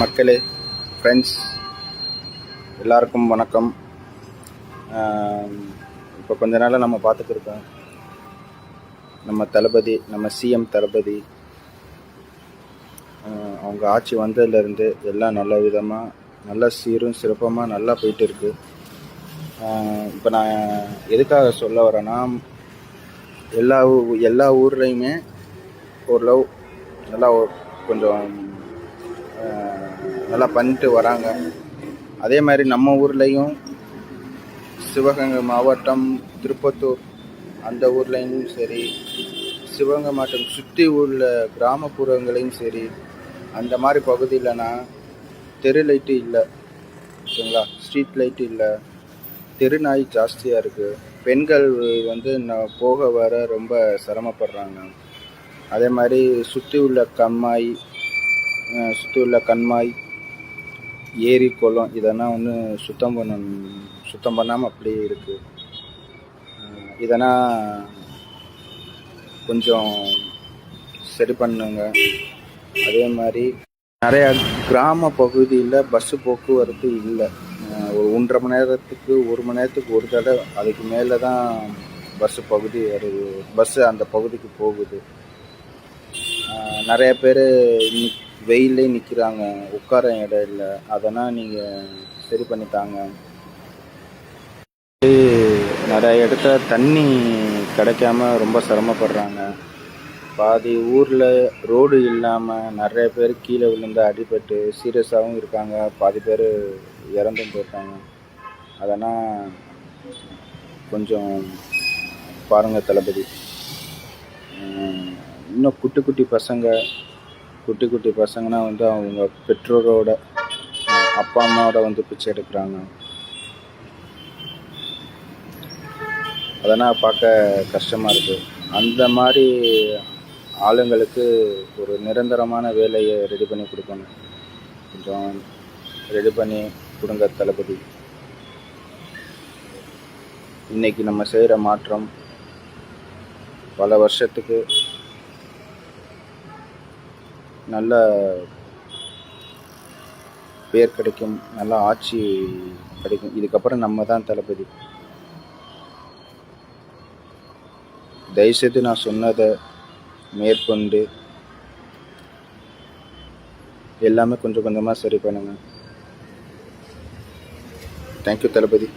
மக்களே, ஃப்ரெண்ட்ஸ் எல்லாருக்கும் வணக்கம். இப்போ கொஞ்ச நாளாக நம்ம பார்த்துக்கிருக்கோம், நம்ம தளபதி, நம்ம சிஎம் தளபதி அவங்க ஆட்சி வந்ததுலேருந்து எல்லாம் நல்ல விதமாக, நல்ல சீரும் சிறப்பமாக நல்லா போயிட்டு இருக்கு. இப்போ நான் எதுக்காக சொல்ல வரேன்னா, எல்லா ஊர்லேயுமே ஓரளவு நல்லா கொஞ்சம் நல்லா பண்ணிட்டு வராங்க. அதே மாதிரி நம்ம ஊர்லேயும் சிவகங்கை மாவட்டம் திருப்பத்தூர் அந்த ஊர்லேயும் சரி, சிவகங்கை மாவட்டம் சுற்றி உள்ள கிராமப்புறங்களையும் சரி, அந்த மாதிரி பகுதியிலனா தெரு லைட்டு இல்லை, ஓகேங்களா, ஸ்ட்ரீட் லைட்டு இல்லை, தெரு நாய் ஜாஸ்தியாக இருக்குது. பெண்கள் போக வர ரொம்ப சிரமப்படுறாங்க. அதே மாதிரி சுற்றி உள்ள கண்மாய், ஏரி, குளம் இதெல்லாம் சுத்தம் பண்ணாமல் அப்படியே இருக்குது. இதெல்லாம் கொஞ்சம் சரி பண்ணுங்க. அதே மாதிரி நிறையா கிராம பகுதியில் பஸ்ஸு போக்குவரத்து இல்லை. ஒரு 1.5 மணி நேரத்துக்கு 1 மணி நேரத்துக்கு ஒரு தடவை, அதுக்கு மேலே தான் பஸ்ஸு அந்த பகுதிக்கு போகுது. நிறைய பேர் வெயிலே நிற்கிறாங்க, உட்கார இடம் இல்லை. அதெல்லாம் நீங்கள் சரி பண்ணித்தாங்க. நிறைய இடத்துல தண்ணி கிடைக்காம ரொம்ப சிரமப்படுறாங்க. பாதி ஊரில் ரோடு இல்லாமல் நிறைய பேர் கீழே விழுந்து அடிபட்டு சீரியஸாகவும் இருக்காங்க, பாதி பேர் இறந்தும் போயிருக்காங்க. அதெல்லாம் கொஞ்சம் பாருங்கள் தளபதி. இன்னும் குட்டி பசங்கன்னா அவங்க பெற்றோரோட அப்பா அம்மாவோட பிச்சை எடுக்கிறாங்க. அதெல்லாம் பார்க்க கஷ்டமாக இருக்குது. அந்த மாதிரி ஆளுங்களுக்கு ஒரு நிரந்தரமான வேலையை ரெடி பண்ணி கொடுக்கணும். கொஞ்சம் ரெடி பண்ணி கொடுங்க தளபதி. இன்றைக்கி நம்ம செய்கிற மாற்றம் பல வருஷத்துக்கு நல்ல பேர் கிடைக்கும், நல்ல ஆட்சி கிடைக்கும். இதுக்கப்புறம் நம்ம தான் தளபதி. தயவுசெய்து நான் சொன்னதை மேற்கொண்டு எல்லாமே கொஞ்சம் கொஞ்சமாக சரி பண்ணுங்கள். தேங்க்யூ தளபதி.